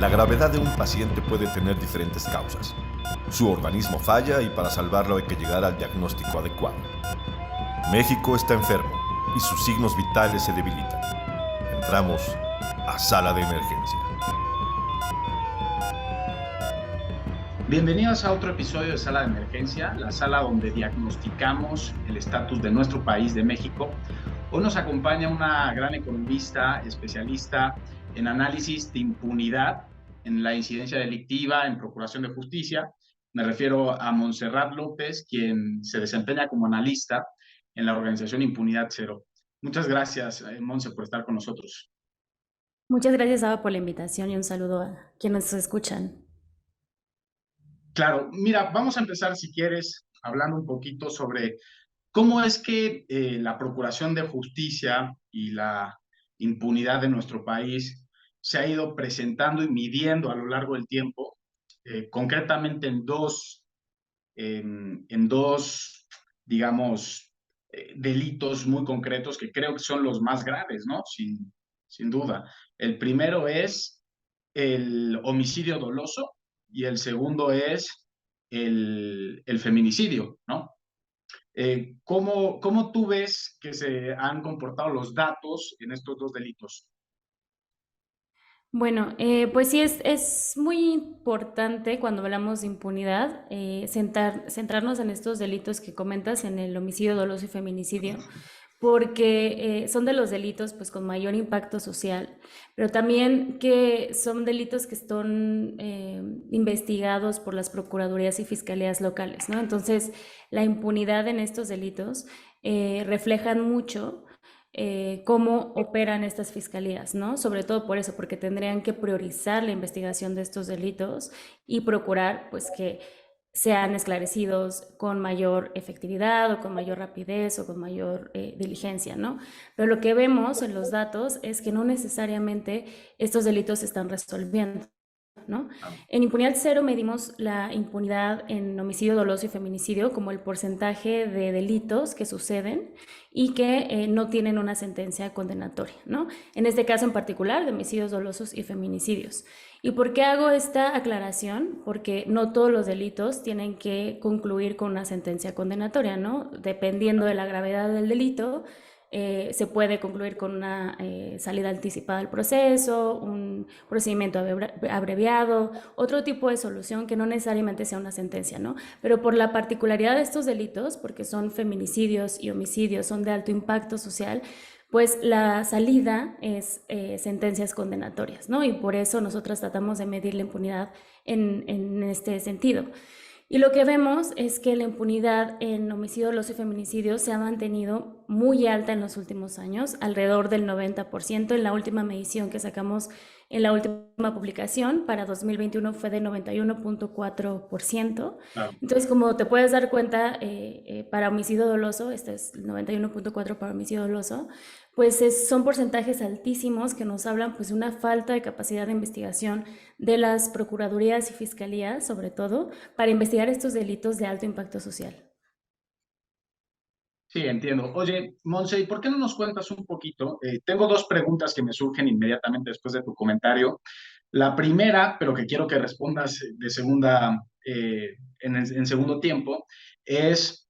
La gravedad de un paciente puede tener diferentes causas. Su organismo falla y para salvarlo hay que llegar al diagnóstico adecuado. México está enfermo y sus signos vitales se debilitan. Entramos a sala de emergencia. Bienvenidos a otro episodio de Sala de Emergencia, la sala donde diagnosticamos el estatus de nuestro país, de México. Hoy nos acompaña una gran economista, especialista en análisis de impunidad, en la incidencia delictiva, en procuración de justicia. Me refiero a Montserrat López, quien se desempeña como analista en la organización Impunidad Cero. Muchas gracias, Monse, por estar con nosotros. Muchas gracias, Ava, por la invitación y un saludo a quienes nos escuchan. Claro, mira, vamos a empezar, si quieres, hablando un poquito sobre cómo es que la procuración de justicia y la impunidad de nuestro país se ha ido presentando y midiendo a lo largo del tiempo, concretamente en dos, digamos, delitos muy concretos que creo que son los más graves, ¿no? Sin duda. El primero es el homicidio doloso y el segundo es el feminicidio, ¿no? ¿Cómo tú ves que se han comportado los datos en estos dos delitos? Bueno, pues sí, es muy importante cuando hablamos de impunidad centrarnos en estos delitos que comentas, en el homicidio doloso y feminicidio, porque son de los delitos pues con mayor impacto social, pero también que son delitos que están investigados por las procuradurías y fiscalías locales, ¿no? Entonces, la impunidad en estos delitos reflejan mucho cómo operan estas fiscalías, ¿no? Sobre todo por eso, porque tendrían que priorizar la investigación de estos delitos y procurar, pues, que sean esclarecidos con mayor efectividad o con mayor rapidez o con mayor diligencia, ¿no? Pero lo que vemos en los datos es que no necesariamente estos delitos se están resolviendo, ¿no? En Impunidad Cero medimos la impunidad en homicidio doloso y feminicidio como el porcentaje de delitos que suceden y que no tienen una sentencia condenatoria, ¿no? En este caso en particular de homicidios dolosos y feminicidios. ¿Y por qué hago esta aclaración? Porque no todos los delitos tienen que concluir con una sentencia condenatoria, ¿no? Dependiendo de la gravedad del delito, se puede concluir con una salida anticipada del proceso, un procedimiento abreviado, otro tipo de solución que no necesariamente sea una sentencia, ¿no? Pero por la particularidad de estos delitos, porque son feminicidios y homicidios, son de alto impacto social, pues la salida es sentencias condenatorias, ¿no? Y por eso nosotros tratamos de medir la impunidad en este sentido. Y lo que vemos es que la impunidad en homicidio doloso y feminicidio se ha mantenido muy alta en los últimos años, alrededor del 90%. En la última medición que sacamos en la última publicación para 2021 fue de 91.4%. Claro. Entonces, como te puedes dar cuenta, para homicidio doloso, este es 91.4 para homicidio doloso, pues son porcentajes altísimos que nos hablan pues de una falta de capacidad de investigación de las procuradurías y fiscalías, sobre todo, para investigar estos delitos de alto impacto social. Sí, entiendo. Oye, Monse, ¿y por qué no nos cuentas un poquito? Tengo dos preguntas que me surgen inmediatamente después de tu comentario. La primera, pero que quiero que respondas de segunda, en segundo tiempo, es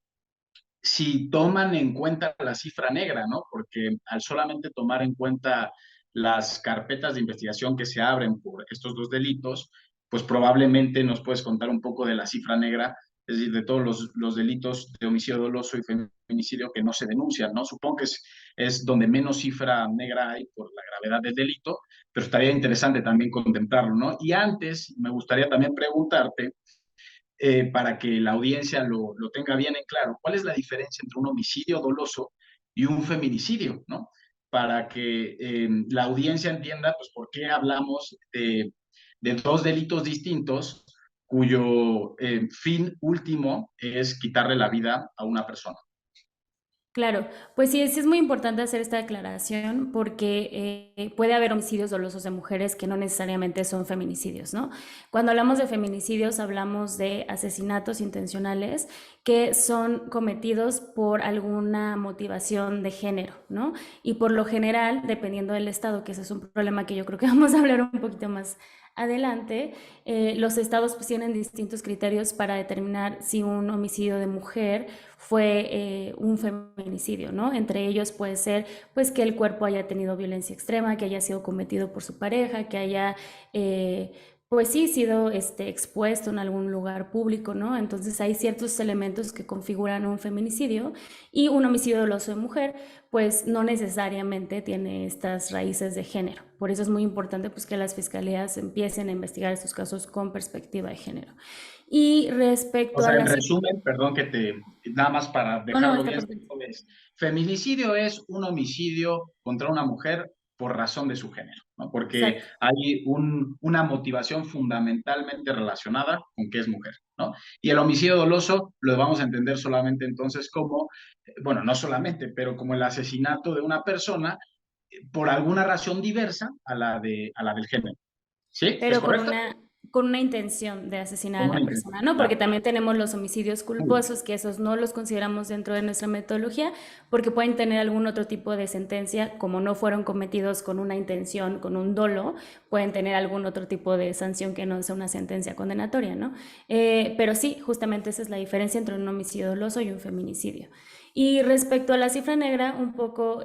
si toman en cuenta la cifra negra, ¿no? Porque al solamente tomar en cuenta las carpetas de investigación que se abren por estos dos delitos, pues probablemente nos puedes contar un poco de la cifra negra, es decir, de todos los delitos de homicidio doloso y feminicidio que no se denuncian, ¿no? Supongo que es donde menos cifra negra hay por la gravedad del delito, pero estaría interesante también contemplarlo, ¿no? Y antes, me gustaría también preguntarte, para que la audiencia lo tenga bien en claro, ¿cuál es la diferencia entre un homicidio doloso y un feminicidio, ¿no? Para que la audiencia entienda, pues, por qué hablamos de dos delitos distintos cuyo fin último es quitarle la vida a una persona. Claro, pues sí, sí es muy importante hacer esta aclaración porque puede haber homicidios dolosos de mujeres que no necesariamente son feminicidios, ¿no? Cuando hablamos de feminicidios hablamos de asesinatos intencionales que son cometidos por alguna motivación de género, ¿no? Y por lo general, dependiendo del estado, que ese es un problema que yo creo que vamos a hablar un poquito más adelante, los estados pues, tienen distintos criterios para determinar si un homicidio de mujer fue un feminicidio, ¿no? Entre ellos puede ser pues que el cuerpo haya tenido violencia extrema, que haya sido cometido por su pareja, que haya pues sí sido expuesto en algún lugar público, ¿no? Entonces hay ciertos elementos que configuran un feminicidio y un homicidio doloso de mujer pues no necesariamente tiene estas raíces de género. Por eso es muy importante pues que las fiscalías empiecen a investigar estos casos con perspectiva de género. Y O respecto a sea, en las... resumen, perdón que nada más para No, no, dejarlo está bien, perfecto. es, feminicidio es un homicidio contra una mujer por razón de su género, ¿no? Porque Exacto. hay una motivación fundamentalmente relacionada con que es mujer, ¿no? Y el homicidio doloso lo vamos a entender solamente entonces como, bueno, no solamente, pero como el asesinato de una persona por alguna razón diversa a la del género. ¿Sí? ¿Es Pero correcto? con una intención de asesinar a Como una la intención, persona, ¿no? Porque claro. también tenemos los homicidios Muy bien. culposos, que esos no los consideramos dentro de nuestra metodología, porque pueden tener algún otro tipo de sentencia, como no fueron cometidos con una intención, con un dolo, pueden tener algún otro tipo de sanción que no sea una sentencia condenatoria, ¿no? Pero sí, justamente esa es la diferencia entre un homicidio doloso y un feminicidio. Y respecto a la cifra negra, un poco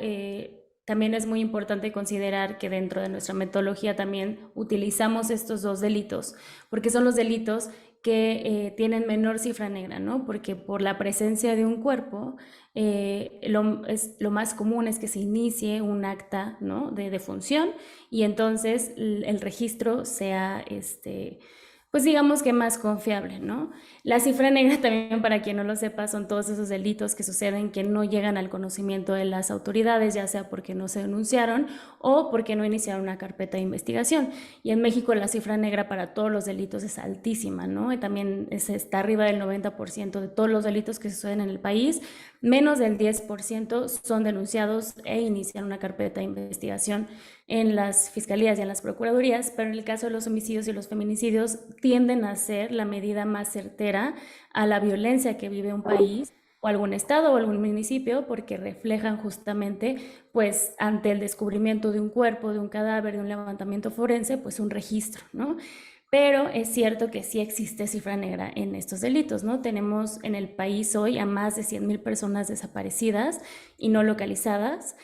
también es muy importante considerar que dentro de nuestra metodología también utilizamos estos dos delitos, porque son los delitos que tienen menor cifra negra, ¿no? Porque por la presencia de un cuerpo, lo más común es que se inicie un acta, ¿no? de defunción y entonces el registro sea pues digamos que más confiable, ¿no? La cifra negra también, para quien no lo sepa, son todos esos delitos que suceden que no llegan al conocimiento de las autoridades, ya sea porque no se denunciaron o porque no iniciaron una carpeta de investigación. Y en México la cifra negra para todos los delitos es altísima, ¿no? Y también está arriba del 90% de todos los delitos que suceden en el país, menos del 10% son denunciados e inician una carpeta de investigación en las fiscalías y en las procuradurías, pero en el caso de los homicidios y los feminicidios tienden a ser la medida más certera a la violencia que vive un país o algún estado o algún municipio, porque reflejan justamente, pues, ante el descubrimiento de un cuerpo, de un cadáver, de un levantamiento forense, pues un registro, ¿no? Pero es cierto que sí existe cifra negra en estos delitos, ¿no? Tenemos en el país hoy a más de 100,000 personas desaparecidas y no localizadas.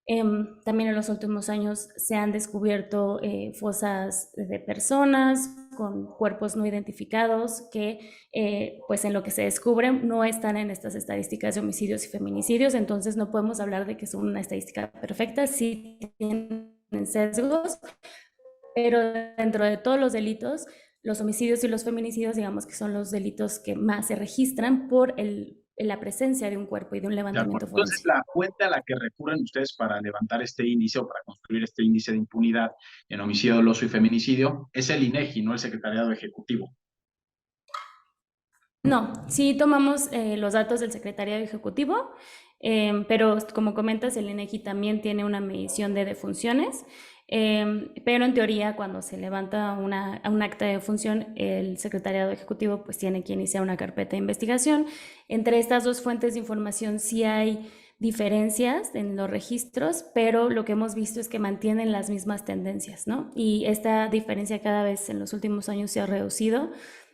También en los últimos años se han descubierto fosas de personas con cuerpos no identificados que, pues en lo que se descubren, no están en estas estadísticas de homicidios y feminicidios, entonces no podemos hablar de que son una estadística perfecta, sí tienen sesgos, pero dentro de todos los delitos, los homicidios y los feminicidios, digamos que son los delitos que más se registran por la presencia de un cuerpo y de un De acuerdo. levantamiento Entonces, forense. la fuente a la que recurren ustedes para levantar este índice o para construir este índice de impunidad en homicidio doloso y feminicidio es el INEGI, no el Secretariado Ejecutivo. No, sí tomamos los datos del secretariado ejecutivo, pero como comentas, el INEGI también tiene una medición de defunciones, pero en teoría cuando se levanta un acta de defunción, el secretariado ejecutivo pues tiene que iniciar una carpeta de investigación. Entre estas dos fuentes de información sí hay diferencias en los registros, pero lo que hemos visto es que mantienen las mismas tendencias, ¿no? Y esta diferencia cada vez en los últimos años se ha reducido.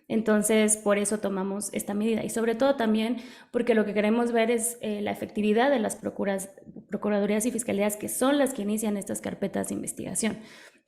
Entonces, por eso tomamos esta medida y sobre todo también porque lo que queremos ver es la efectividad de las procuradurías y fiscalías que son las que inician estas carpetas de investigación.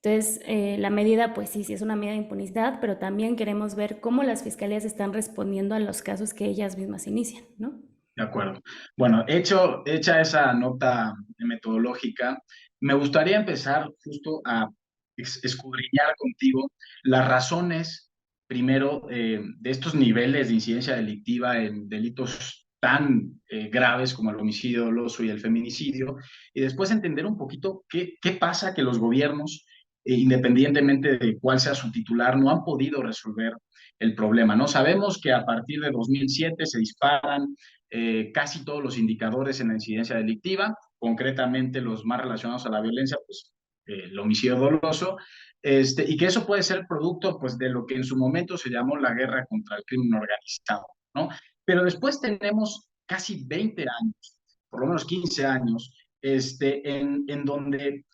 Entonces, la medida, pues sí, sí es una medida de impunidad, pero también queremos ver cómo las fiscalías están respondiendo a los casos que ellas mismas inician, ¿no? De acuerdo. Bueno, hecha esa nota metodológica, me gustaría empezar justo a escudriñar contigo las razones, primero, de estos niveles de incidencia delictiva en delitos tan graves como el homicidio doloso y el feminicidio, y después entender un poquito qué pasa que los gobiernos, independientemente de cuál sea su titular, no han podido resolver el problema, ¿no? Sabemos que a partir de 2007 se disparan casi todos los indicadores en la incidencia delictiva, concretamente los más relacionados a la violencia, pues el homicidio doloso, y que eso puede ser producto pues, de lo que en su momento se llamó la guerra contra el crimen organizado, ¿no? Pero después tenemos casi 20 años, por lo menos 15 años, en donde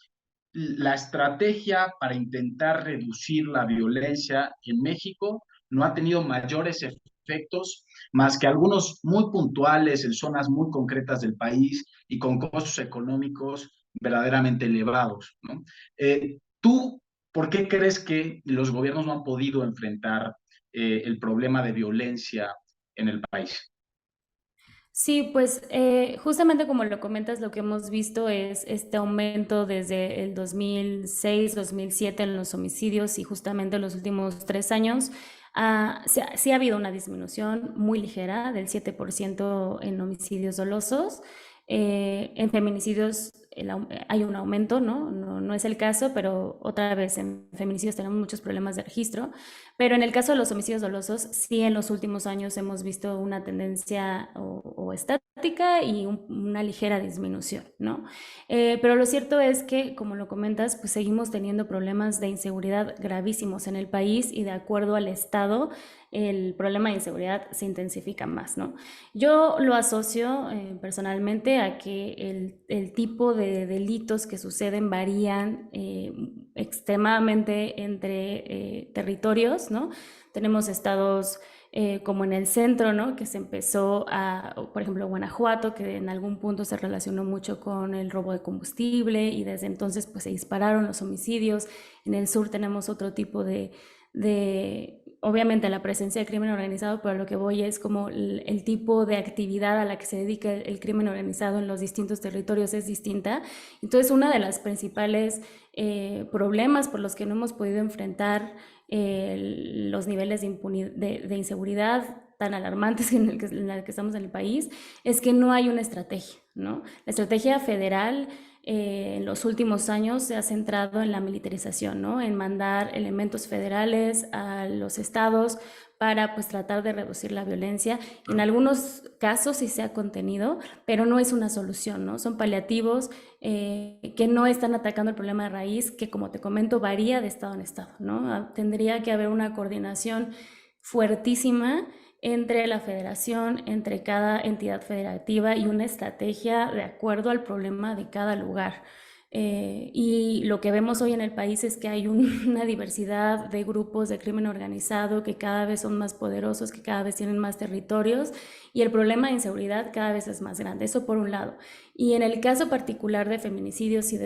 la estrategia para intentar reducir la violencia en México no ha tenido mayores efectos más que algunos muy puntuales en zonas muy concretas del país y con costos económicos verdaderamente elevados, ¿no? ¿Tú por qué crees que los gobiernos no han podido enfrentar el problema de violencia en el país? Sí, pues justamente como lo comentas, lo que hemos visto es este aumento desde el 2006, 2007 en los homicidios y justamente en los últimos 3 años. Sí ha habido una disminución muy ligera del 7% en homicidios dolosos. En feminicidios hay un aumento, ¿no? No es el caso, pero otra vez en feminicidios tenemos muchos problemas de registro. Pero en el caso de los homicidios dolosos, sí en los últimos años hemos visto una tendencia o estática y una ligera disminución, ¿no? Pero lo cierto es que, como lo comentas, pues seguimos teniendo problemas de inseguridad gravísimos en el país y de acuerdo al Estado, el problema de inseguridad se intensifica más, ¿no? Yo lo asocio personalmente a que el tipo de delitos que suceden varían extremadamente entre territorios, ¿no? Tenemos estados como en el centro, ¿no? Que se empezó por ejemplo, Guanajuato, que en algún punto se relacionó mucho con el robo de combustible y desde entonces pues se dispararon los homicidios. En el sur tenemos otro tipo obviamente la presencia de crimen organizado, pero lo que voy es como el tipo de actividad a la que se dedica el crimen organizado en los distintos territorios es distinta. Entonces, uno de los principales problemas por los que no hemos podido enfrentar los niveles de inseguridad tan alarmantes en el que estamos en el país es que no hay una estrategia, ¿no? La estrategia federal en los últimos años se ha centrado en la militarización, ¿no? En mandar elementos federales a los estados para pues tratar de reducir la violencia. En algunos casos sí se ha contenido, pero no es una solución, ¿no? Son paliativos que no están atacando el problema de raíz, que como te comento varía de estado en estado, ¿no? Tendría que haber una coordinación fuertísima entre la federación, entre cada entidad federativa y una estrategia de acuerdo al problema de cada lugar. Y lo que vemos hoy en el país es que hay una diversidad de grupos de crimen organizado que cada vez son más poderosos, que cada vez tienen más territorios y el problema de inseguridad cada vez es más grande. Eso por un lado. Y en el caso particular de feminicidios y de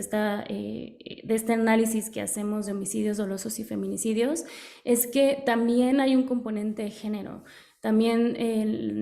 este análisis que hacemos de homicidios dolosos y feminicidios, es que también hay un componente de género. También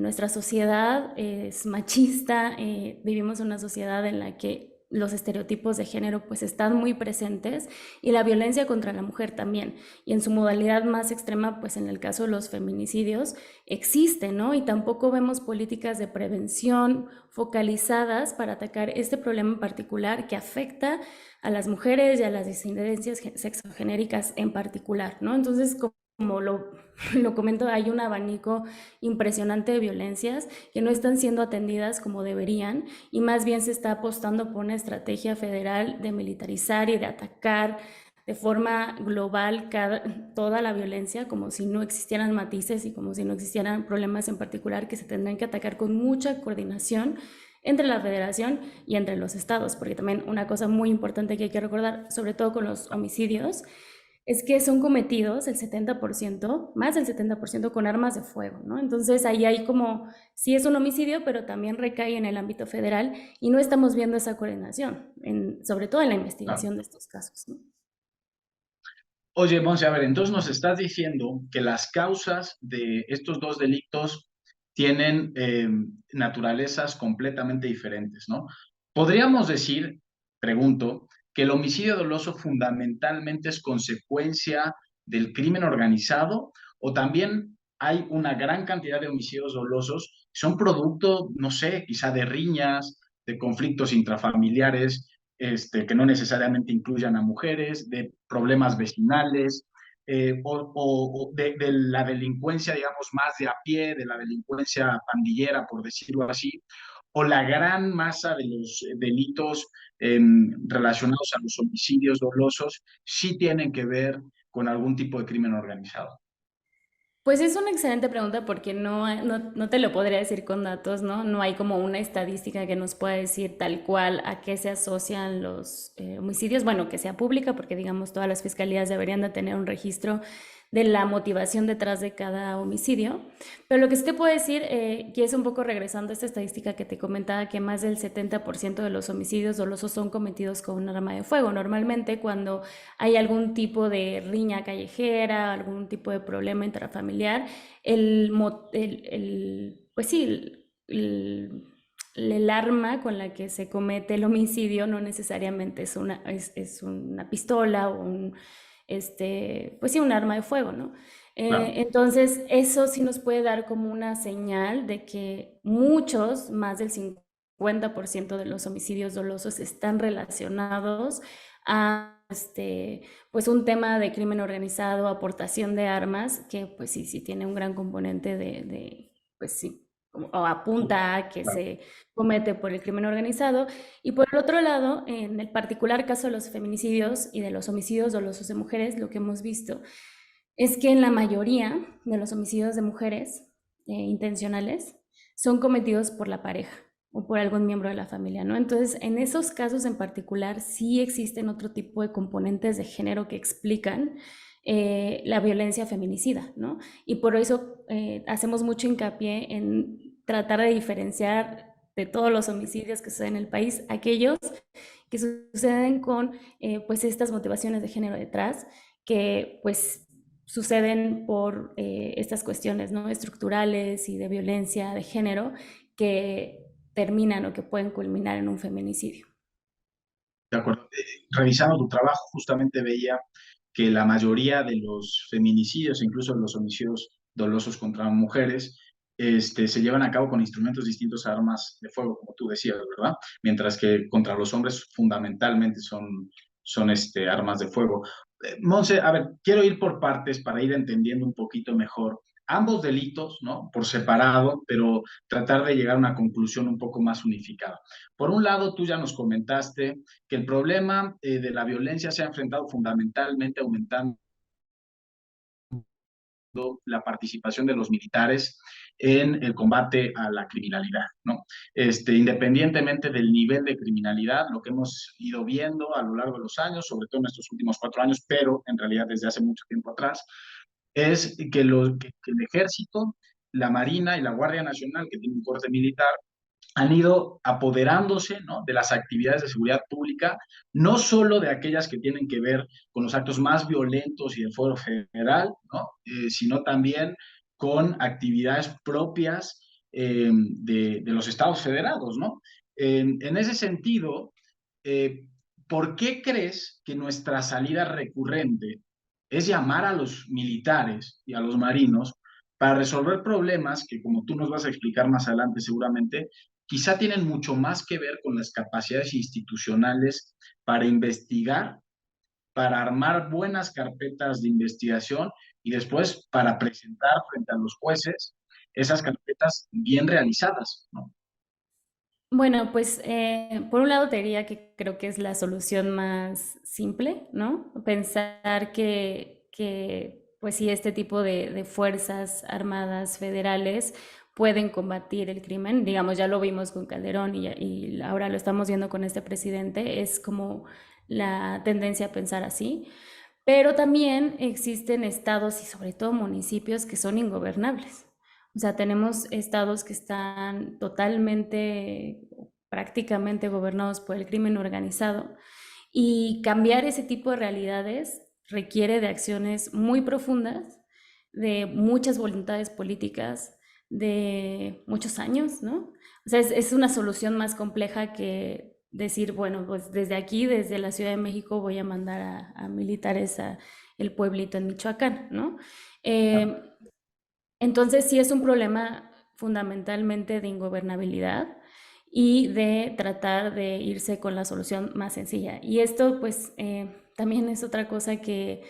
nuestra sociedad es machista, vivimos en una sociedad en la que los estereotipos de género pues están muy presentes y la violencia contra la mujer también. Y en su modalidad más extrema, pues en el caso de los feminicidios, existe, ¿no? Y tampoco vemos políticas de prevención focalizadas para atacar este problema en particular que afecta a las mujeres y a las disidencias sexogenéricas en particular, ¿no? Entonces, como lo comento, hay un abanico impresionante de violencias que no están siendo atendidas como deberían y más bien se está apostando por una estrategia federal de militarizar y de atacar de forma global toda la violencia como si no existieran matices y como si no existieran problemas en particular que se tendrán que atacar con mucha coordinación entre la federación y entre los estados, porque también una cosa muy importante que hay que recordar, sobre todo con los homicidios, es que son cometidos el 70%, más del 70% con armas de fuego, ¿no? Entonces ahí hay como, sí es un homicidio, pero también recae en el ámbito federal y no estamos viendo esa coordinación, sobre todo en la investigación de estos casos, ¿no? Oye, Monse, a ver, entonces nos estás diciendo que las causas de estos dos delitos tienen naturalezas completamente diferentes, ¿no? Podríamos decir, pregunto, que el homicidio doloso fundamentalmente es consecuencia del crimen organizado o también hay una gran cantidad de homicidios dolosos que son producto, no sé, quizá de riñas, de conflictos intrafamiliares, que no necesariamente incluyan a mujeres, de problemas vecinales. de la delincuencia, digamos, más de a pie, de la delincuencia pandillera, por decirlo así, o la gran masa de los delitos relacionados a los homicidios dolosos sí tienen que ver con algún tipo de crimen organizado? Pues es una excelente pregunta porque no te lo podría decir con datos, ¿no? No hay como una estadística que nos pueda decir tal cual a qué se asocian los homicidios. Bueno, que sea pública porque digamos todas las fiscalías deberían de tener un registro de la motivación detrás de cada homicidio. Pero lo que sí te puedo decir, que es un poco regresando a esta estadística que te comentaba, que más del 70% de los homicidios dolosos son cometidos con un arma de fuego. Normalmente cuando hay algún tipo de riña callejera, algún tipo de problema intrafamiliar, pues sí, el arma con la que se comete el homicidio no necesariamente es una pistola o pues sí, un arma de fuego, ¿no? Claro. Entonces, eso sí nos puede dar como una señal de que muchos, más del 50% de los homicidios dolosos están relacionados a pues un tema de crimen organizado, aportación de armas, que pues sí, sí tiene un gran componente pues sí, o apunta a que Claro. se comete por el crimen organizado. Y por el otro lado, en el particular caso de los feminicidios y de los homicidios dolosos de mujeres, lo que hemos visto es que en la mayoría de los homicidios de mujeres intencionales son cometidos por la pareja o por algún miembro de la familia, ¿no? Entonces, en esos casos en particular sí existen otro tipo de componentes de género que explican la violencia feminicida, ¿no? Y por eso hacemos mucho hincapié en tratar de diferenciar de todos los homicidios que suceden en el país, aquellos que suceden con pues estas motivaciones de género detrás, que pues suceden por estas cuestiones, ¿no? Estructurales y de violencia de género que terminan o que pueden culminar en un feminicidio. De acuerdo. Revisando tu trabajo, justamente veía que la mayoría de los feminicidios, incluso los homicidios dolosos contra mujeres, se llevan a cabo con instrumentos distintos a armas de fuego, como tú decías, ¿verdad? Mientras que contra los hombres fundamentalmente son armas de fuego. Monse, a ver, quiero ir por partes para ir entendiendo un poquito mejor ambos delitos, ¿no? Por separado, pero tratar de llegar a una conclusión un poco más unificada. Por un lado, tú ya nos comentaste que el problema de la violencia se ha enfrentado fundamentalmente aumentando la participación de los militares en el combate a la criminalidad, ¿no? Independientemente del nivel de criminalidad, lo que hemos ido viendo a lo largo de los años, sobre todo en estos últimos 4 años, pero en realidad desde hace mucho tiempo atrás, es que el ejército, la Marina y la Guardia Nacional, que tiene un corte militar, han ido apoderándose, ¿no?, de las actividades de seguridad pública, no solo de aquellas que tienen que ver con los actos más violentos y de fuero federal, ¿no?, sino también con actividades propias de los estados federados, ¿no? En ese sentido, eh, ¿por qué crees que nuestra salida recurrente es llamar a los militares y a los marinos para resolver problemas que, como tú nos vas a explicar más adelante seguramente, quizá tienen mucho más que ver con las capacidades institucionales para investigar, para armar buenas carpetas de investigación y después para presentar frente a los jueces esas carpetas bien realizadas, ¿no? Bueno, pues por un lado te diría que creo que es la solución más simple, ¿no? Pensar que pues sí, este tipo de fuerzas armadas federales pueden combatir el crimen. Digamos, ya lo vimos con Calderón y ahora lo estamos viendo con este presidente. Es como la tendencia a pensar así. Pero también existen estados y sobre todo municipios que son ingobernables. O sea, tenemos estados que están totalmente, prácticamente gobernados por el crimen organizado y cambiar ese tipo de realidades requiere de acciones muy profundas, de muchas voluntades políticas, de muchos años, ¿no? O sea, es una solución más compleja que decir, bueno, pues desde aquí, desde la Ciudad de México, voy a mandar a militares a el pueblito en Michoacán, ¿no? Eh, entonces sí es un problema fundamentalmente de ingobernabilidad y de tratar de irse con la solución más sencilla. Y esto pues también es otra cosa que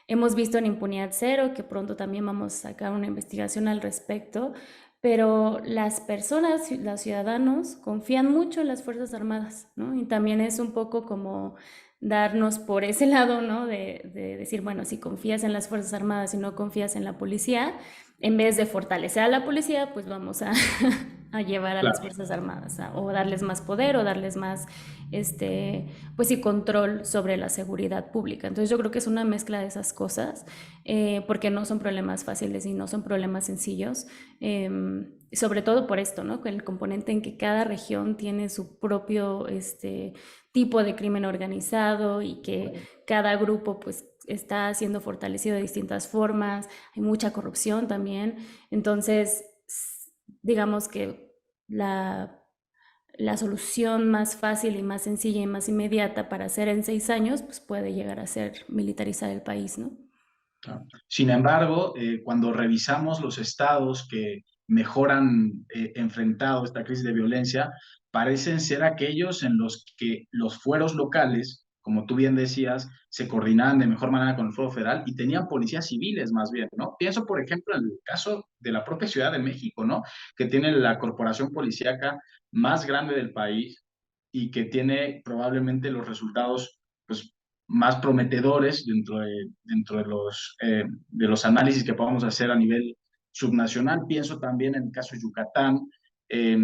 Hemos visto en Impunidad Cero, que pronto también vamos a sacar una investigación al respecto, pero las personas, los ciudadanos, confían mucho en las Fuerzas Armadas, ¿no? Y también es un poco como darnos por ese lado, ¿no? De decir, bueno, si confías en las Fuerzas Armadas y no confías en la policía, en vez de fortalecer a la policía, pues vamos a, a llevar a las Claro. Fuerzas Armadas, o darles más poder o darles más, pues sí, control sobre la seguridad pública. Entonces yo creo que es una mezcla de esas cosas, porque no son problemas fáciles y no son problemas sencillos, sobre todo por esto, ¿no? Con el componente en que cada región tiene su propio, tipo de crimen organizado y que cada grupo pues está siendo fortalecido de distintas formas, hay mucha corrupción también, entonces digamos que la, la solución más fácil y más sencilla y más inmediata para hacer en 6 años pues puede llegar a ser militarizar el país, ¿no? Claro. Sin embargo, cuando revisamos los estados que mejor han enfrentado esta crisis de violencia, parecen ser aquellos en los que los fueros locales, como tú bien decías, se coordinaban de mejor manera con el fuero federal y tenían policías civiles más bien, ¿no? Pienso, por ejemplo, en el caso de la propia Ciudad de México, ¿no? Que tiene la corporación policíaca más grande del país y que tiene probablemente los resultados, pues, más prometedores de los análisis que podamos hacer a nivel subnacional. Pienso también en el caso de Yucatán, eh,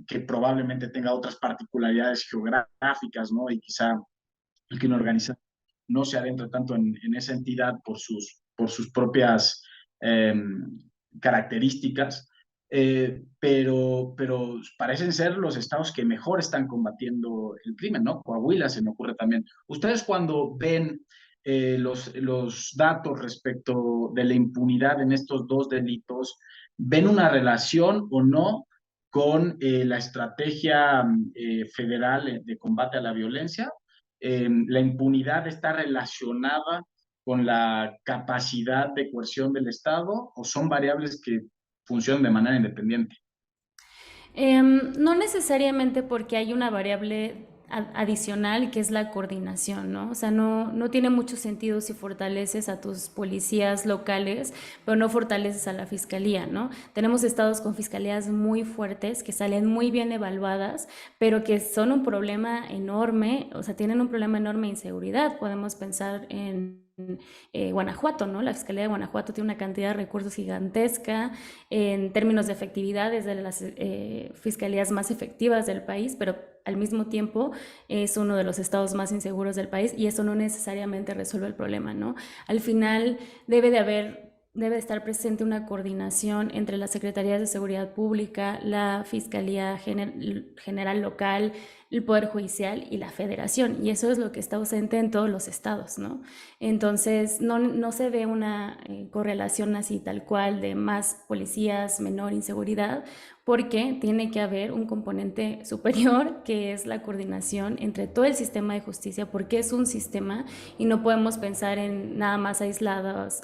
que probablemente tenga otras particularidades geográficas, ¿no? Y quizá el crimen organizado no se adentra tanto en esa entidad por sus propias eh, características, pero parecen ser los estados que mejor están combatiendo el crimen, ¿no? Coahuila se me ocurre también. Ustedes cuando ven los datos respecto de la impunidad en estos dos delitos, ¿ven una relación o no con la estrategia federal de combate a la violencia? La impunidad está relacionada con la capacidad de coerción del Estado o son variables que funcionan de manera independiente? No necesariamente porque hay una variable adicional que es la coordinación, ¿no? O sea, no tiene mucho sentido si fortaleces a tus policías locales, pero no fortaleces a la fiscalía, ¿no? Tenemos estados con fiscalías muy fuertes que salen muy bien evaluadas, pero que son un problema enorme, o sea, tienen un problema enorme de inseguridad. Podemos pensar en Guanajuato, ¿no? La Fiscalía de Guanajuato tiene una cantidad de recursos gigantesca en términos de efectividad, es de las fiscalías más efectivas del país, pero al mismo tiempo es uno de los estados más inseguros del país y eso no necesariamente resuelve el problema, ¿no? Al final debe de estar presente una coordinación entre las Secretarías de Seguridad Pública, la Fiscalía General Local, el Poder Judicial y la Federación. Y eso es lo que está ausente en todos los estados, ¿no? Entonces, no se ve una correlación así tal cual de más policías, menor inseguridad, porque tiene que haber un componente superior que es la coordinación entre todo el sistema de justicia, porque es un sistema y no podemos pensar en nada más aisladas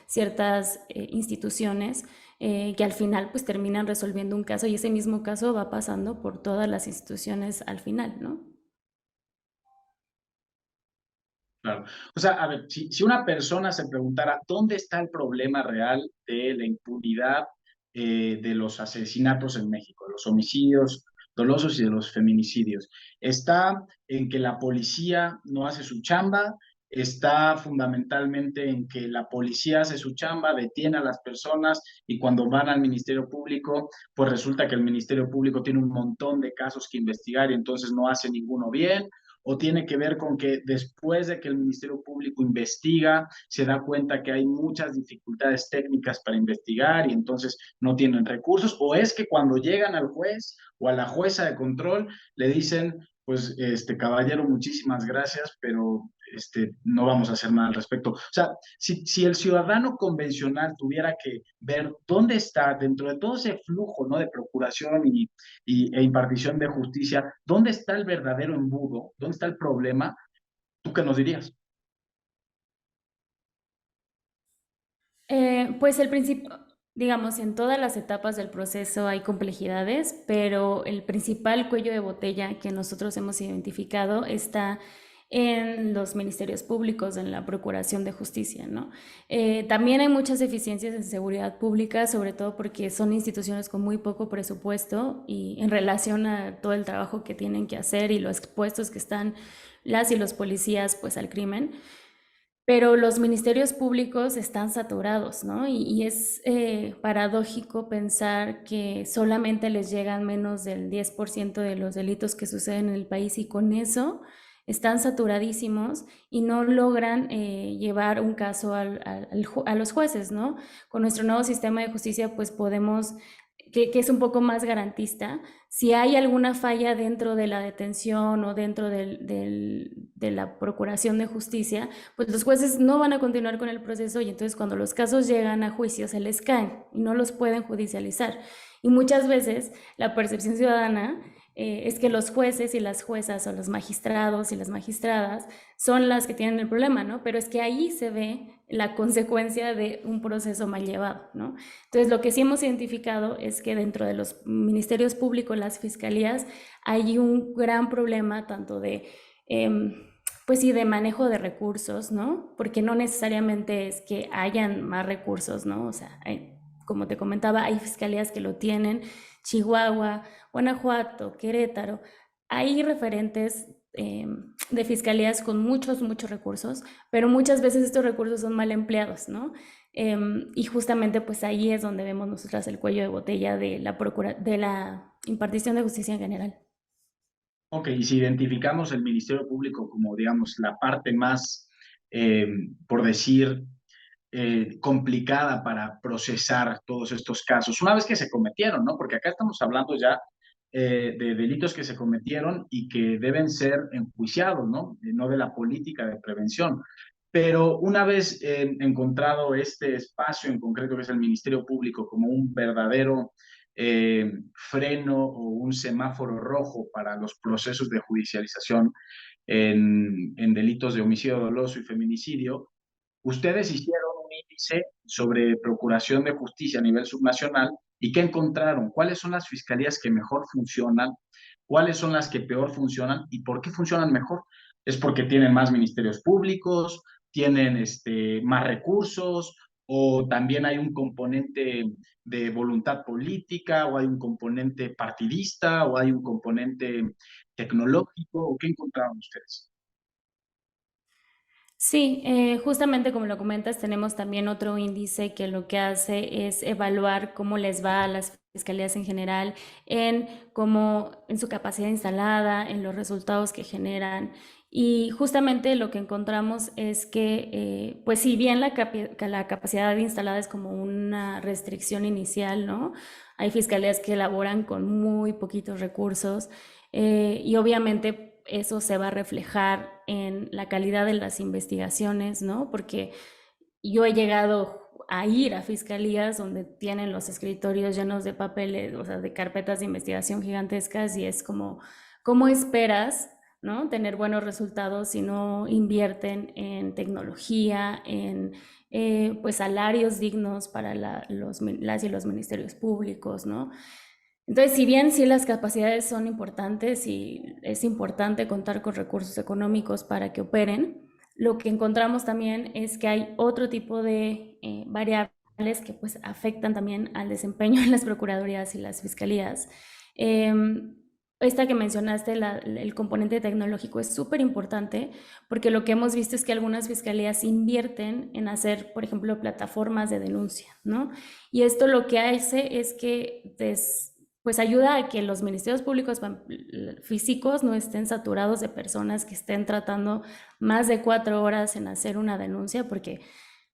ciertas instituciones que al final pues terminan resolviendo un caso y ese mismo caso va pasando por todas las instituciones al final, ¿no? Claro. O sea, a ver, si una persona se preguntara dónde está el problema real de la impunidad de los asesinatos en México, de los homicidios dolosos y de los feminicidios, está en que la policía no hace su chamba, está fundamentalmente en que la policía hace su chamba, detiene a las personas y cuando van al Ministerio Público, pues resulta que el Ministerio Público tiene un montón de casos que investigar y entonces no hace ninguno bien, o tiene que ver con que después de que el Ministerio Público investiga, se da cuenta que hay muchas dificultades técnicas para investigar y entonces no tienen recursos, o es que cuando llegan al juez o a la jueza de control le dicen, pues, caballero, muchísimas gracias, pero no vamos a hacer nada al respecto. O sea, si el ciudadano convencional tuviera que ver dónde está dentro de todo ese flujo, ¿no? De procuración e impartición de justicia, ¿dónde está el verdadero embudo? ¿Dónde está el problema? ¿Tú qué nos dirías? Pues el principio, digamos, en todas las etapas del proceso hay complejidades, pero el principal cuello de botella que nosotros hemos identificado está en los ministerios públicos, en la Procuración de Justicia, ¿no? También hay muchas deficiencias en seguridad pública, sobre todo porque son instituciones con muy poco presupuesto y en relación a todo el trabajo que tienen que hacer y los expuestos que están las y los policías pues al crimen. Pero los ministerios públicos están saturados, ¿no? Y es paradójico pensar que solamente les llegan menos del 10% de los delitos que suceden en el país y con eso están saturadísimos y no logran llevar un caso a los jueces, ¿no? Con nuestro nuevo sistema de justicia, pues podemos, que es un poco más garantista, si hay alguna falla dentro de la detención o dentro de la procuración de justicia, pues los jueces no van a continuar con el proceso y entonces cuando los casos llegan a juicio se les caen y no los pueden judicializar. Y muchas veces la percepción ciudadana es que los jueces y las juezas o los magistrados y las magistradas son las que tienen el problema, ¿no? Pero es que ahí se ve la consecuencia de un proceso mal llevado, ¿no? Entonces, lo que sí hemos identificado es que dentro de los ministerios públicos, las fiscalías, hay un gran problema tanto de, pues sí, de manejo de recursos, ¿no? Porque no necesariamente es que hayan más recursos, ¿no? O sea, como te comentaba, hay fiscalías que lo tienen, Chihuahua, Guanajuato, Querétaro, hay referentes de fiscalías con muchos recursos, pero muchas veces estos recursos son mal empleados, ¿no? Y justamente pues ahí es donde vemos nosotras el cuello de botella de la impartición de justicia en general. Ok, y si identificamos el Ministerio Público como, digamos, la parte más, por decir, complicada para procesar todos estos casos, una vez que se cometieron, ¿no? Porque acá estamos hablando ya de delitos que se cometieron y que deben ser enjuiciados, ¿no? No de la política de prevención. Pero una vez encontrado este espacio en concreto que es el Ministerio Público como un verdadero freno o un semáforo rojo para los procesos de judicialización en delitos de homicidio doloso y feminicidio, ustedes hicieron un índice sobre procuración de justicia a nivel subnacional y ¿qué encontraron? ¿Cuáles son las fiscalías que mejor funcionan? ¿Cuáles son las que peor funcionan? ¿Y por qué funcionan mejor? ¿Es porque tienen más ministerios públicos? ¿Tienen más recursos? ¿O también hay un componente de voluntad política? ¿O hay un componente partidista? ¿O hay un componente tecnológico? ¿O qué encontraron ustedes? Sí, justamente como lo comentas, tenemos también otro índice que lo que hace es evaluar cómo les va a las fiscalías en general, en su capacidad instalada, en los resultados que generan. Y justamente lo que encontramos es que, pues si bien la capacidad instalada es como una restricción inicial, ¿no? Hay fiscalías que elaboran con muy poquitos recursos y obviamente eso se va a reflejar en la calidad de las investigaciones, ¿no? Porque yo he llegado a ir a fiscalías donde tienen los escritorios llenos de papeles, o sea, de carpetas de investigación gigantescas y es como, ¿cómo esperas, ¿no? Tener buenos resultados si no invierten en tecnología, en pues salarios dignos para las y los ministerios públicos, ¿no? Entonces, si bien sí las capacidades son importantes y es importante contar con recursos económicos para que operen, lo que encontramos también es que hay otro tipo de variables que pues afectan también al desempeño en las procuradurías y las fiscalías. Esta que mencionaste, el componente tecnológico es súper importante porque lo que hemos visto es que algunas fiscalías invierten en hacer, por ejemplo, plataformas de denuncia, ¿no? Y esto lo que hace es que pues ayuda a que los ministerios públicos físicos no estén saturados de personas que estén tratando más de 4 horas en hacer una denuncia, porque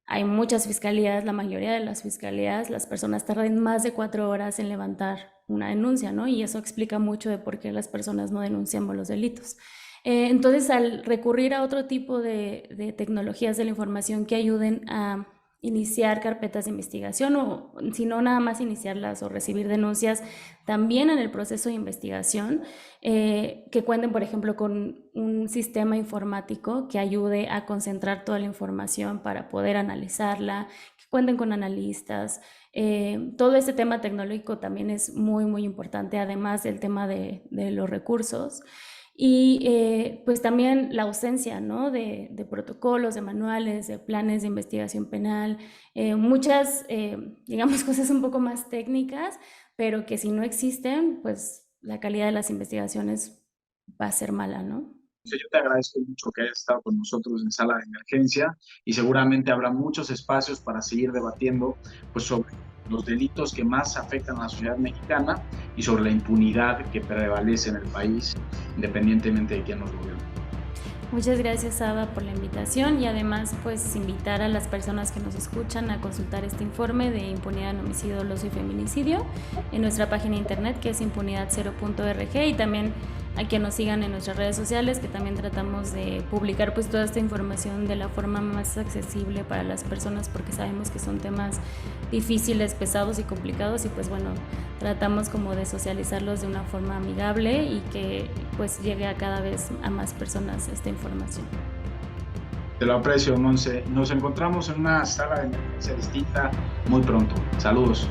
hay muchas fiscalías, la mayoría de las fiscalías, las personas tardan más de 4 horas en levantar una denuncia, ¿no? Y eso explica mucho de por qué las personas no denunciamos los delitos. Entonces, al recurrir a otro tipo de tecnologías de la información que ayuden a iniciar carpetas de investigación o si no nada más iniciarlas o recibir denuncias también en el proceso de investigación, que cuenten por ejemplo con un sistema informático que ayude a concentrar toda la información para poder analizarla, que cuenten con analistas. Todo este tema tecnológico también es muy importante, además del tema de los recursos. y pues también la ausencia, ¿no? de protocolos, de manuales, de planes de investigación penal, muchas, digamos, cosas un poco más técnicas, pero que si no existen, pues la calidad de las investigaciones va a ser mala, ¿no? Yo te agradezco mucho que hayas estado con nosotros en Sala de Emergencia y seguramente habrá muchos espacios para seguir debatiendo pues, sobre los delitos que más afectan a la sociedad mexicana y sobre la impunidad que prevalece en el país, independientemente de quién nos gobierne. Muchas gracias, Ava, por la invitación y además pues invitar a las personas que nos escuchan a consultar este informe de impunidad en homicidio, doloso y feminicidio en nuestra página de internet, que es impunidad0.org, y también a que nos sigan en nuestras redes sociales, que también tratamos de publicar pues toda esta información de la forma más accesible para las personas, porque sabemos que son temas difíciles, pesados y complicados, y pues bueno, tratamos como de socializarlos de una forma amigable y que pues llegue a cada vez a más personas esta información. Te lo aprecio, Monse. Nos encontramos en una sala de emergencia distinta muy pronto. Saludos.